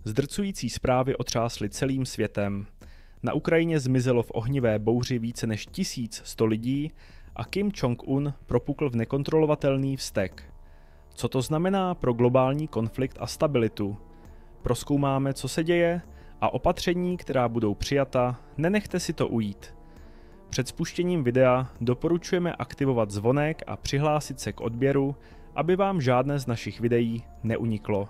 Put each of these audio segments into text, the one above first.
Zdrcující zprávy otřásly celým světem. Na Ukrajině zmizelo v ohnivé bouři více než 1100 lidí a Kim Jong-un propukl v nekontrolovatelný vztek. Co to znamená pro globální konflikt a stabilitu? Prozkoumáme, co se děje a opatření, která budou přijata, nenechte si to ujít. Před spuštěním videa doporučujeme aktivovat zvonek a přihlásit se k odběru, aby vám žádné z našich videí neuniklo.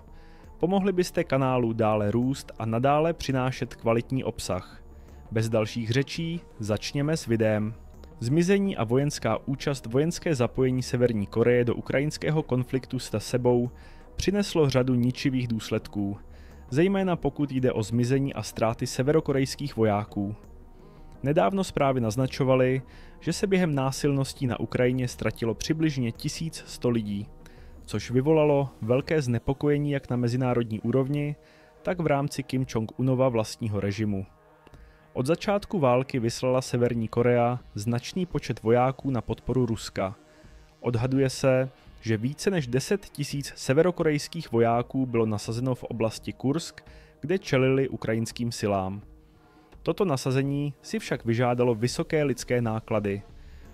Pomohli byste kanálu dále růst a nadále přinášet kvalitní obsah. Bez dalších řečí začněme s videem. Zmizení a vojenská účast vojenské zapojení Severní Koreje do ukrajinského konfliktu se sebou přineslo řadu ničivých důsledků, zejména pokud jde o zmizení a ztráty severokorejských vojáků. Nedávno zprávy naznačovaly, že se během násilností na Ukrajině ztratilo přibližně 1100 lidí, což vyvolalo velké znepokojení jak na mezinárodní úrovni, tak v rámci Kim Jong-unova vlastního režimu. Od začátku války vyslala Severní Korea značný počet vojáků na podporu Ruska. Odhaduje se, že více než 10 000 severokorejských vojáků bylo nasazeno v oblasti Kursk, kde čelili ukrajinským silám. Toto nasazení si však vyžádalo vysoké lidské náklady.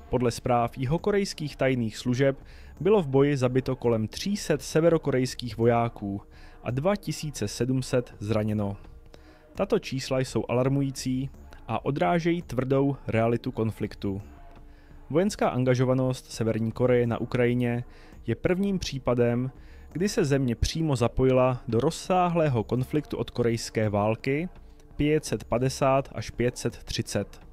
Podle zpráv jihokorejských tajných služeb bylo v boji zabito kolem 300 severokorejských vojáků a 2700 zraněno. Tato čísla jsou alarmující a odrážejí tvrdou realitu konfliktu. Vojenská angažovanost Severní Koreje na Ukrajině je prvním případem, kdy se země přímo zapojila do rozsáhlého konfliktu od korejské války 550 až 530.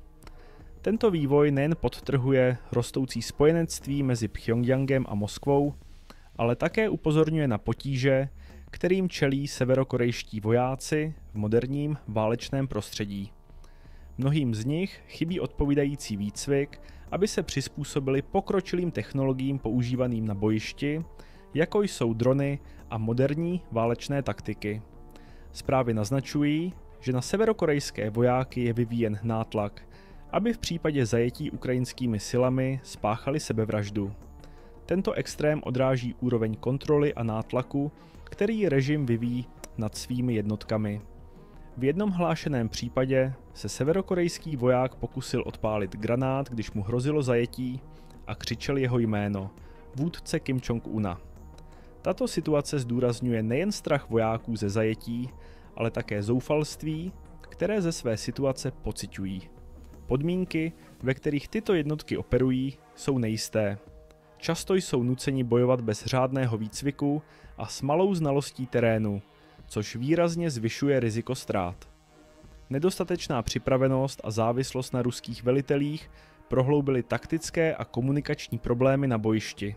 Tento vývoj nejen podtrhuje rostoucí spojenectví mezi Pchjongjangem a Moskvou, ale také upozorňuje na potíže, kterým čelí severokorejští vojáci v moderním válečném prostředí. Mnohým z nich chybí odpovídající výcvik, aby se přizpůsobili pokročilým technologiím používaným na bojišti, jako jsou drony a moderní válečné taktiky. Zprávy naznačují, že na severokorejské vojáky je vyvíjen nátlak, aby v případě zajetí ukrajinskými silami spáchali sebevraždu. Tento extrém odráží úroveň kontroly a nátlaku, který režim vyvíjí nad svými jednotkami. V jednom hlášeném případě se severokorejský voják pokusil odpálit granát, když mu hrozilo zajetí a křičel jeho jméno, vůdce Kim Jong-una. Tato situace zdůrazňuje nejen strach vojáků ze zajetí, ale také zoufalství, které ze své situace pociťují. Podmínky, ve kterých tyto jednotky operují, jsou nejisté. Často jsou nuceni bojovat bez řádného výcviku a s malou znalostí terénu, což výrazně zvyšuje riziko ztrát. Nedostatečná připravenost a závislost na ruských velitelích prohloubily taktické a komunikační problémy na bojišti.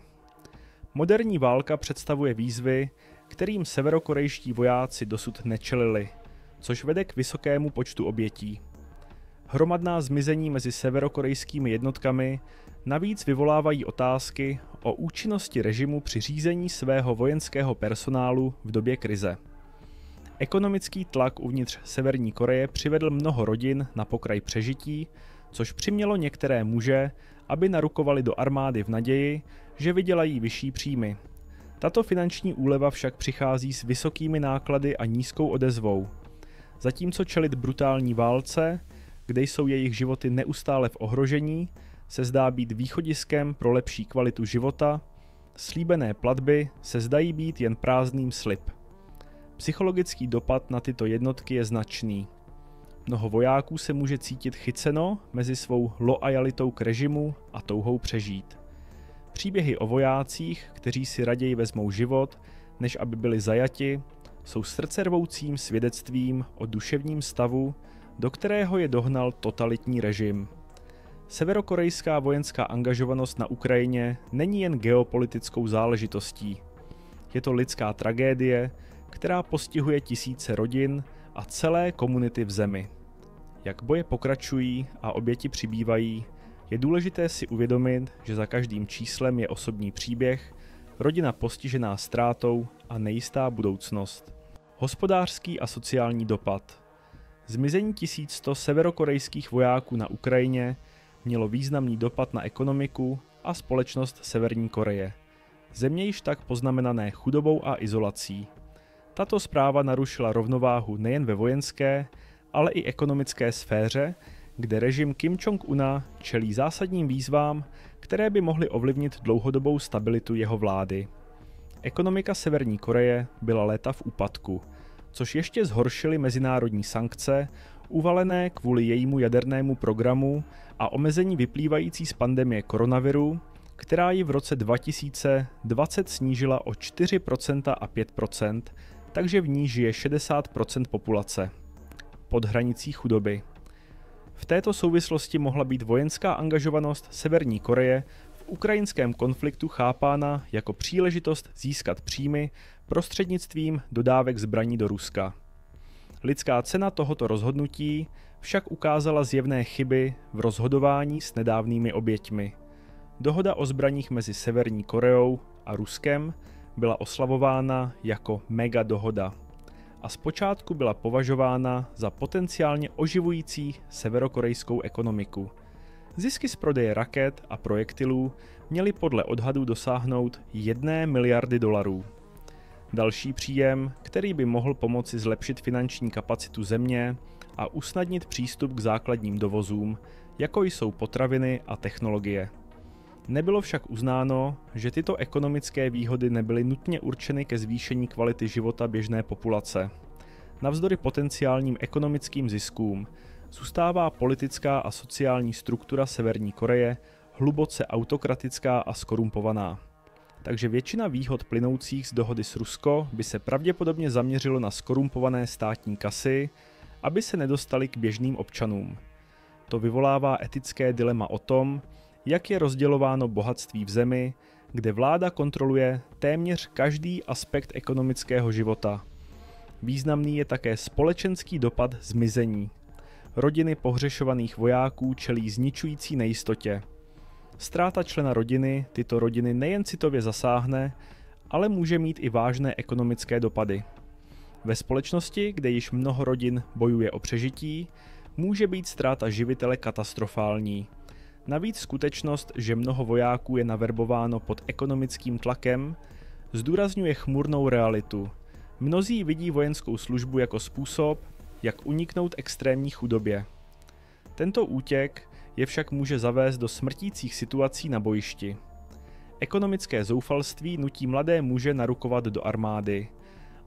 Moderní válka představuje výzvy, kterým severokorejští vojáci dosud nečelili, což vede k vysokému počtu obětí. Hromadná zmizení mezi severokorejskými jednotkami navíc vyvolávají otázky o účinnosti režimu při řízení svého vojenského personálu v době krize. Ekonomický tlak uvnitř Severní Koreje přivedl mnoho rodin na pokraj přežití, což přimělo některé muže, aby narukovali do armády v naději, že vydělají vyšší příjmy. Tato finanční úleva však přichází s vysokými náklady a nízkou odezvou. Zatímco čelit brutální válce, kde jsou jejich životy neustále v ohrožení, se zdá být východiskem pro lepší kvalitu života, slíbené platby se zdají být jen prázdným slib. Psychologický dopad na tyto jednotky je značný. Mnoho vojáků se může cítit chyceno mezi svou loajalitou k režimu a touhou přežít. Příběhy o vojácích, kteří si raději vezmou život, než aby byli zajati, jsou srdcervoucím svědectvím o duševním stavu, do kterého je dohnal totalitní režim. Severokorejská vojenská angažovanost na Ukrajině není jen geopolitickou záležitostí. Je to lidská tragédie, která postihuje tisíce rodin a celé komunity v zemi. Jak boje pokračují a oběti přibývají, je důležité si uvědomit, že za každým číslem je osobní příběh, rodina postižená ztrátou a nejistá budoucnost. Hospodářský a sociální dopad. Zmizení 1100 severokorejských vojáků na Ukrajině mělo významný dopad na ekonomiku a společnost Severní Koreje. Země již tak poznamenané chudobou a izolací. Tato zpráva narušila rovnováhu nejen ve vojenské, ale i ekonomické sféře, kde režim Kim Jong-una čelí zásadním výzvám, které by mohly ovlivnit dlouhodobou stabilitu jeho vlády. Ekonomika Severní Koreje byla léta v úpadku, což ještě zhoršily mezinárodní sankce, uvalené kvůli jejímu jadernému programu a omezení vyplývající z pandemie koronaviru, která ji v roce 2020 snížila o 4% a 5%, takže v ní žije 60% populace. Pod hranicí chudoby. V této souvislosti mohla být vojenská angažovanost Severní Koreje v ukrajinském konfliktu chápána jako příležitost získat příjmy prostřednictvím dodávek zbraní do Ruska. Lidská cena tohoto rozhodnutí však ukázala zjevné chyby v rozhodování s nedávnými oběťmi. Dohoda o zbraních mezi Severní Koreou a Ruskem byla oslavována jako mega dohoda a zpočátku byla považována za potenciálně oživující severokorejskou ekonomiku. Zisky z prodeje raket a projektilů měly podle odhadů dosáhnout 1 miliardy dolarů. Další příjem, který by mohl pomoci zlepšit finanční kapacitu země a usnadnit přístup k základním dovozům, jako jsou potraviny a technologie. Nebylo však uznáno, že tyto ekonomické výhody nebyly nutně určeny ke zvýšení kvality života běžné populace. Navzdory potenciálním ekonomickým ziskům zůstává politická a sociální struktura Severní Koreje hluboce autokratická a skorumpovaná. Takže většina výhod plynoucích z dohody s Rusko by se pravděpodobně zaměřilo na skorumpované státní kasy, aby se nedostali k běžným občanům. To vyvolává etické dilema o tom, jak je rozdělováno bohatství v zemi, kde vláda kontroluje téměř každý aspekt ekonomického života. Významný je také společenský dopad zmizení. Rodiny pohřešovaných vojáků čelí zničující nejistotě. Ztráta člena rodiny tyto rodiny nejen citově zasáhne, ale může mít i vážné ekonomické dopady. Ve společnosti, kde již mnoho rodin bojuje o přežití, může být ztráta živitele katastrofální. Navíc skutečnost, že mnoho vojáků je naverbováno pod ekonomickým tlakem, zdůrazňuje chmurnou realitu. Mnozí vidí vojenskou službu jako způsob, jak uniknout extrémní chudobě. Tento útěk je však může zavést do smrtících situací na bojišti. Ekonomické zoufalství nutí mladé muže narukovat do armády,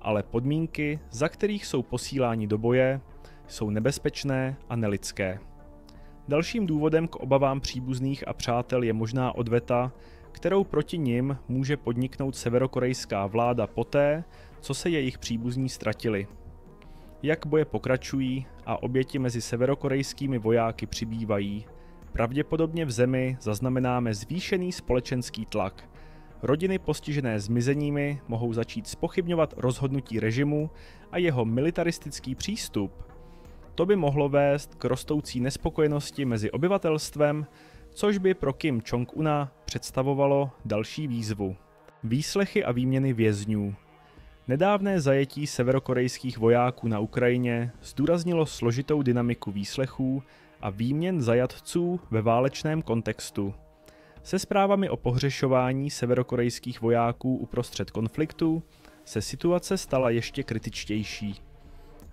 ale podmínky, za kterých jsou posíláni do boje, jsou nebezpečné a nelidské. Dalším důvodem k obavám příbuzných a přátel je možná odveta, kterou proti nim může podniknout severokorejská vláda poté, co se jejich příbuzní ztratili. Jak boje pokračují a oběti mezi severokorejskými vojáky přibývají, pravděpodobně v zemi zaznamenáme zvýšený společenský tlak. Rodiny postižené zmizeními mohou začít zpochybňovat rozhodnutí režimu a jeho militaristický přístup. To by mohlo vést k rostoucí nespokojenosti mezi obyvatelstvem, což by pro Kim Jong-una představovalo další výzvu. Výslechy a výměny vězňů. Nedávné zajetí severokorejských vojáků na Ukrajině zdůraznilo složitou dynamiku výslechů a výměn zajatců ve válečném kontextu. Se zprávami o pohřešování severokorejských vojáků uprostřed konfliktu se situace stala ještě kritičtější.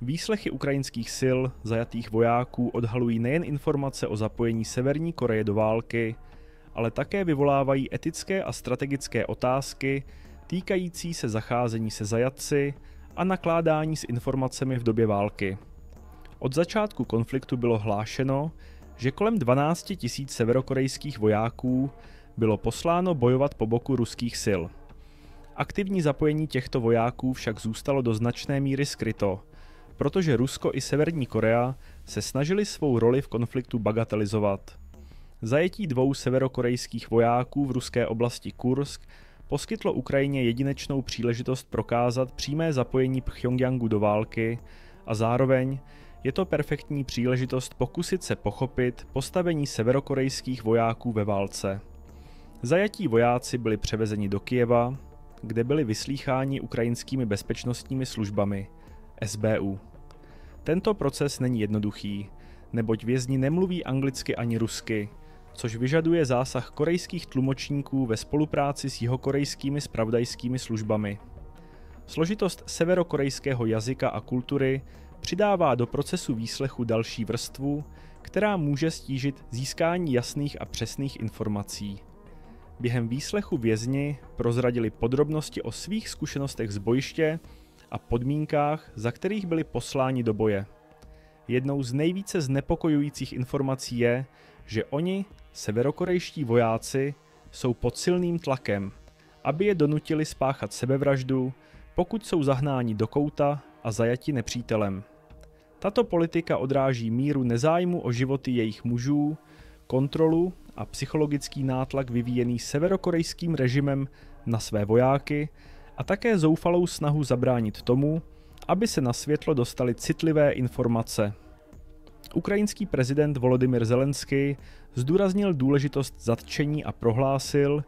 Výslechy ukrajinských sil zajatých vojáků odhalují nejen informace o zapojení Severní Koreje do války, ale také vyvolávají etické a strategické otázky týkající se zacházení se zajatci a nakládání s informacemi v době války. Od začátku konfliktu bylo hlášeno, že kolem 12 000 severokorejských vojáků bylo posláno bojovat po boku ruských sil. Aktivní zapojení těchto vojáků však zůstalo do značné míry skryto, protože Rusko i Severní Korea se snažili svou roli v konfliktu bagatelizovat. Zajetí 2 severokorejských vojáků v ruské oblasti Kursk poskytlo Ukrajině jedinečnou příležitost prokázat přímé zapojení Pchjongjangu do války a zároveň je to perfektní příležitost pokusit se pochopit postavení severokorejských vojáků ve válce. Zajatí vojáci byli převezeni do Kyjeva, kde byli vyslýcháni ukrajinskými bezpečnostními službami SBU. Tento proces není jednoduchý, neboť vězni nemluví anglicky ani rusky, což vyžaduje zásah korejských tlumočníků ve spolupráci s jihokorejskými zpravodajskými službami. Složitost severokorejského jazyka a kultury přidává do procesu výslechu další vrstvu, která může stížit získání jasných a přesných informací. Během výslechu vězni prozradili podrobnosti o svých zkušenostech z bojiště a podmínkách, za kterých byli posláni do boje. Jednou z nejvíce znepokojujících informací je, že oni, severokorejští vojáci, jsou pod silným tlakem, aby je donutili spáchat sebevraždu, pokud jsou zahnáni do kouta a zajati nepřítelem. Tato politika odráží míru nezájmu o životy jejich mužů, kontrolu a psychologický nátlak vyvíjený severokorejským režimem na své vojáky a také zoufalou snahu zabránit tomu, aby se na světlo dostaly citlivé informace. Ukrajinský prezident Volodymyr Zelenský zdůraznil důležitost zatčení a prohlásil,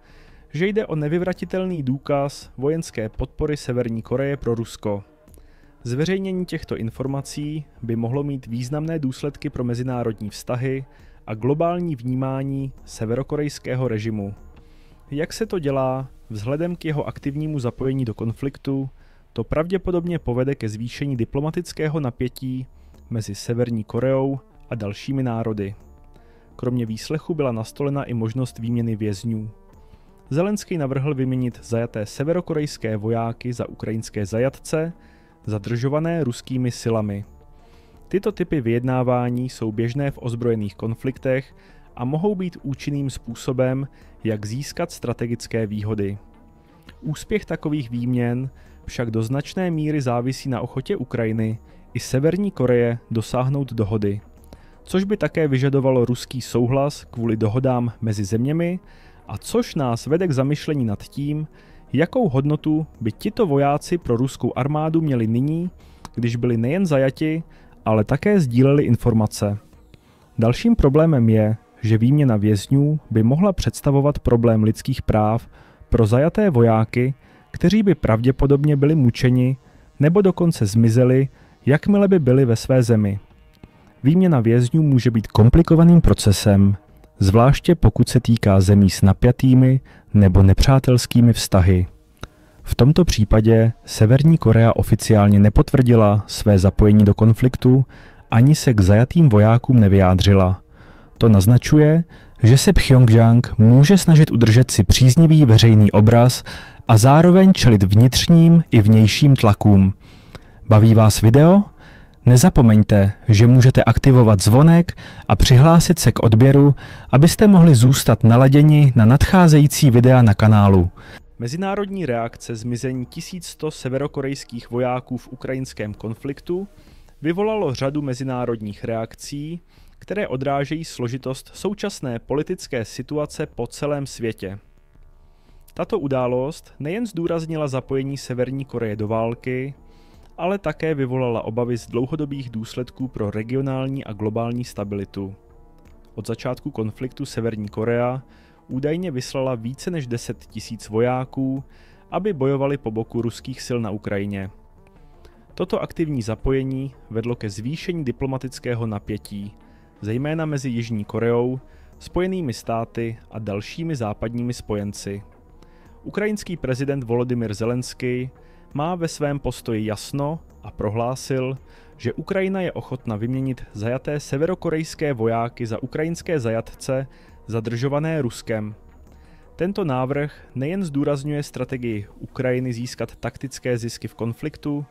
že jde o nevyvratitelný důkaz vojenské podpory Severní Koreje pro Rusko. Zveřejnění těchto informací by mohlo mít významné důsledky pro mezinárodní vztahy a globální vnímání severokorejského režimu. Jak se to dělá, vzhledem k jeho aktivnímu zapojení do konfliktu, to pravděpodobně povede ke zvýšení diplomatického napětí mezi Severní Koreou a dalšími národy. Kromě výslechu byla nastolena i možnost výměny vězňů. Zelenský navrhl vyměnit zajaté severokorejské vojáky za ukrajinské zajatce, zadržované ruskými silami. Tyto typy vyjednávání jsou běžné v ozbrojených konfliktech a mohou být účinným způsobem, jak získat strategické výhody. Úspěch takových výměn však do značné míry závisí na ochotě Ukrajiny i Severní Koreje dosáhnout dohody, což by také vyžadovalo ruský souhlas kvůli dohodám mezi zeměmi a což nás vede k zamyšlení nad tím, jakou hodnotu by tito vojáci pro ruskou armádu měli nyní, když byli nejen zajati, ale také sdíleli informace. Dalším problémem je, že výměna vězňů by mohla představovat problém lidských práv pro zajaté vojáky, kteří by pravděpodobně byli mučeni nebo dokonce zmizeli, jakmile by byli ve své zemi. Výměna vězňů může být komplikovaným procesem, zvláště pokud se týká zemí s napjatými nebo nepřátelskými vztahy. V tomto případě Severní Korea oficiálně nepotvrdila své zapojení do konfliktu ani se k zajatým vojákům nevyjádřila. To naznačuje, že se Pchjongjang může snažit udržet si příznivý veřejný obraz a zároveň čelit vnitřním i vnějším tlakům. Baví vás video? Nezapomeňte, že můžete aktivovat zvonek a přihlásit se k odběru, abyste mohli zůstat naladěni na nadcházející videa na kanálu. Mezinárodní reakce zmizení 1100 severokorejských vojáků v ukrajinském konfliktu vyvolalo řadu mezinárodních reakcí, které odrážejí složitost současné politické situace po celém světě. Tato událost nejen zdůraznila zapojení Severní Koreje do války, ale také vyvolala obavy z dlouhodobých důsledků pro regionální a globální stabilitu. Od začátku konfliktu Severní Korea údajně vyslala více než 10 000 vojáků, aby bojovali po boku ruských sil na Ukrajině. Toto aktivní zapojení vedlo ke zvýšení diplomatického napětí, zejména mezi Jižní Koreou, Spojenými státy a dalšími západními spojenci. Ukrajinský prezident Volodymyr Zelenský má ve svém postoji jasno a prohlásil, že Ukrajina je ochotna vyměnit zajaté severokorejské vojáky za ukrajinské zajatce zadržované Ruskem. Tento návrh nejen zdůrazňuje strategii Ukrajiny získat taktické zisky v konfliktu,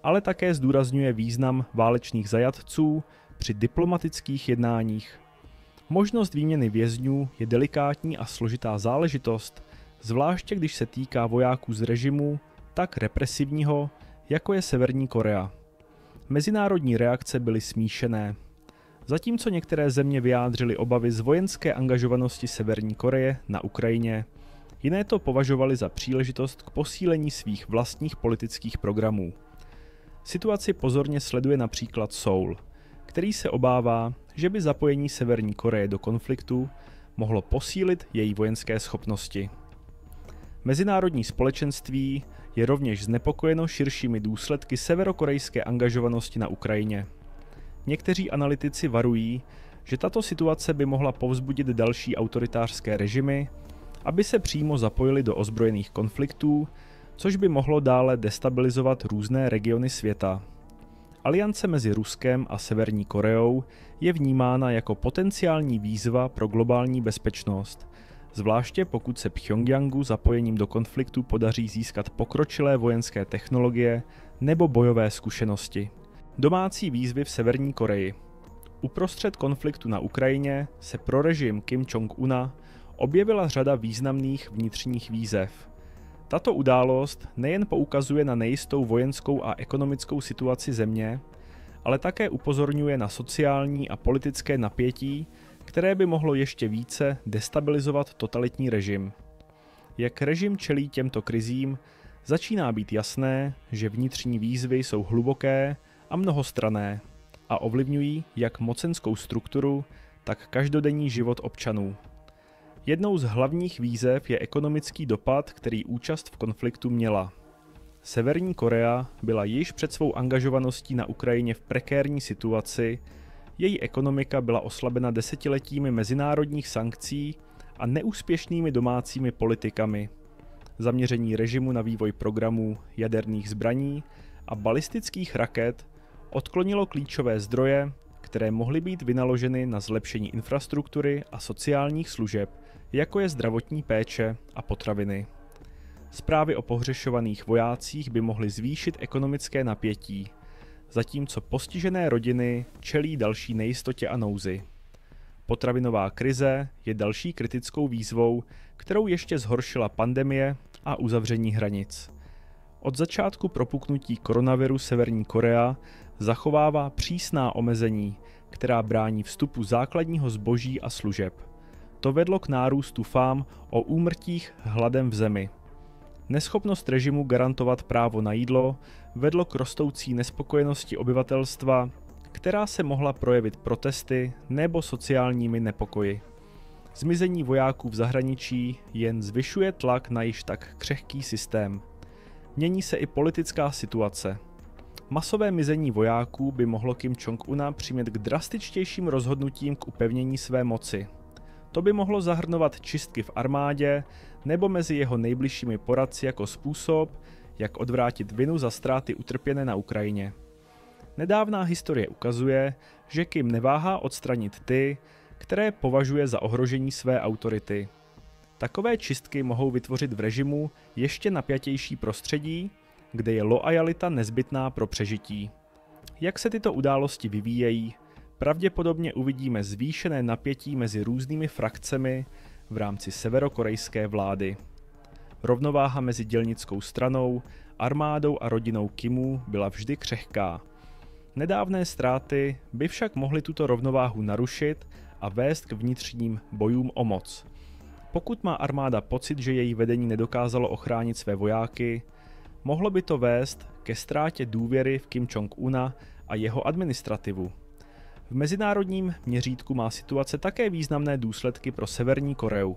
ale také zdůrazňuje význam válečných zajatců při diplomatických jednáních. Možnost výměny vězňů je delikátní a složitá záležitost, zvláště když se týká vojáků z režimu tak represivního, jako je Severní Korea. Mezinárodní reakce byly smíšené. Zatímco některé země vyjádřily obavy z vojenské angažovanosti Severní Koreje na Ukrajině, jiné to považovaly za příležitost k posílení svých vlastních politických programů. Situaci pozorně sleduje například Soul, který se obává, že by zapojení Severní Koreje do konfliktu mohlo posílit její vojenské schopnosti. Mezinárodní společenství je rovněž znepokojeno širšími důsledky severokorejské angažovanosti na Ukrajině. Někteří analytici varují, že tato situace by mohla povzbudit další autoritářské režimy, aby se přímo zapojili do ozbrojených konfliktů, což by mohlo dále destabilizovat různé regiony světa. Aliance mezi Ruskem a Severní Koreou je vnímána jako potenciální výzva pro globální bezpečnost, zvláště pokud se Pchjongjangu zapojením do konfliktu podaří získat pokročilé vojenské technologie nebo bojové zkušenosti. Domácí výzvy v Severní Koreji. Uprostřed konfliktu na Ukrajině se pro režim Kim Jong-una objevila řada významných vnitřních výzev. Tato událost nejen poukazuje na nejistou vojenskou a ekonomickou situaci země, ale také upozorňuje na sociální a politické napětí, které by mohlo ještě více destabilizovat totalitní režim. Jak režim čelí těmto krizím, začíná být jasné, že vnitřní výzvy jsou hluboké a mnohostranné a ovlivňují jak mocenskou strukturu, tak každodenní život občanů. Jednou z hlavních výzev je ekonomický dopad, který účast v konfliktu měla. Severní Korea byla již před svou angažovaností na Ukrajině v prekérní situaci, její ekonomika byla oslabena desetiletími mezinárodních sankcí a neúspěšnými domácími politikami. Zaměření režimu na vývoj programů jaderných zbraní a balistických raket odklonilo klíčové zdroje, které mohly být vynaloženy na zlepšení infrastruktury a sociálních služeb, jako je zdravotní péče a potraviny. Zprávy o pohřešovaných vojácích by mohly zvýšit ekonomické napětí, zatímco postižené rodiny čelí další nejistotě a nouzi. Potravinová krize je další kritickou výzvou, kterou ještě zhoršila pandemie a uzavření hranic. Od začátku propuknutí koronaviru Severní Korea zachovává přísná omezení, která brání vstupu základního zboží a služeb. To vedlo k nárůstu fám o úmrtích hladem v zemi. Neschopnost režimu garantovat právo na jídlo vedlo k rostoucí nespokojenosti obyvatelstva, která se mohla projevit protesty nebo sociálními nepokoji. Zmizení vojáků v zahraničí jen zvyšuje tlak na již tak křehký systém. Mění se i politická situace. Masové mizení vojáků by mohlo Kim Jong-una přimět k drastičtějším rozhodnutím k upevnění své moci. To by mohlo zahrnovat čistky v armádě nebo mezi jeho nejbližšími poradci jako způsob, jak odvrátit vinu za ztráty utrpěné na Ukrajině. Nedávná historie ukazuje, že Kim neváhá odstranit ty, které považuje za ohrožení své autority. Takové čistky mohou vytvořit v režimu ještě napjatější prostředí, kde je loajalita nezbytná pro přežití. Jak se tyto události vyvíjejí, pravděpodobně uvidíme zvýšené napětí mezi různými frakcemi v rámci severokorejské vlády. Rovnováha mezi dělnickou stranou, armádou a rodinou Kimů byla vždy křehká. Nedávné ztráty by však mohly tuto rovnováhu narušit a vést k vnitřním bojům o moc. Pokud má armáda pocit, že její vedení nedokázalo ochránit své vojáky, mohlo by to vést ke ztrátě důvěry v Kim Jong-una a jeho administrativu. V mezinárodním měřítku má situace také významné důsledky pro Severní Koreu.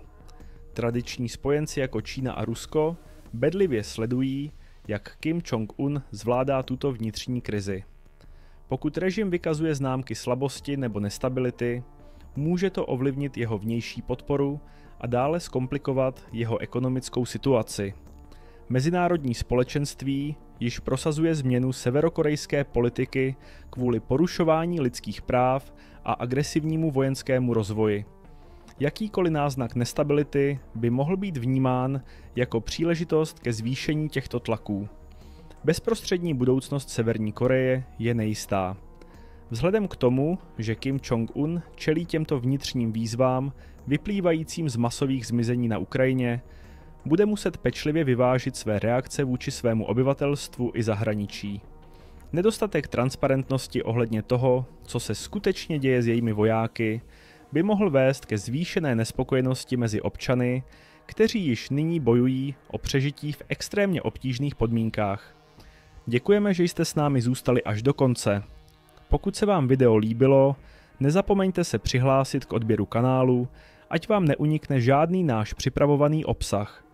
Tradiční spojenci jako Čína a Rusko bedlivě sledují, jak Kim Jong-un zvládá tuto vnitřní krizi. Pokud režim vykazuje známky slabosti nebo nestability, může to ovlivnit jeho vnější podporu a dále zkomplikovat jeho ekonomickou situaci. Mezinárodní společenství již prosazuje změnu severokorejské politiky kvůli porušování lidských práv a agresivnímu vojenskému rozvoji. Jakýkoliv náznak nestability by mohl být vnímán jako příležitost ke zvýšení těchto tlaků. Bezprostřední budoucnost Severní Koreje je nejistá. Vzhledem k tomu, že Kim Jong-un čelí těmto vnitřním výzvám vyplývajícím z masových zmizení na Ukrajině, bude muset pečlivě vyvážit své reakce vůči svému obyvatelstvu i zahraničí. Nedostatek transparentnosti ohledně toho, co se skutečně děje s jejími vojáky, by mohl vést ke zvýšené nespokojenosti mezi občany, kteří již nyní bojují o přežití v extrémně obtížných podmínkách. Děkujeme, že jste s námi zůstali až do konce. Pokud se vám video líbilo, nezapomeňte se přihlásit k odběru kanálu, ať vám neunikne žádný náš připravovaný obsah.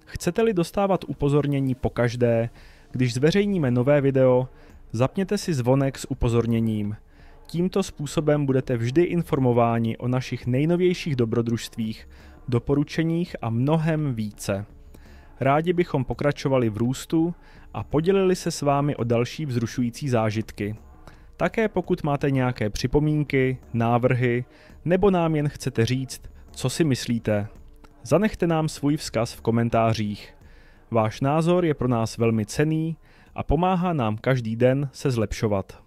Chcete-li dostávat upozornění pokaždé, když zveřejníme nové video, zapněte si zvonek s upozorněním. Tímto způsobem budete vždy informováni o našich nejnovějších dobrodružstvích, doporučeních a mnohem více. Rádi bychom pokračovali v růstu a podělili se s vámi o další vzrušující zážitky. Také pokud máte nějaké připomínky, návrhy, nebo nám jen chcete říct, co si myslíte, zanechte nám svůj vzkaz v komentářích. Váš názor je pro nás velmi cenný a pomáhá nám každý den se zlepšovat.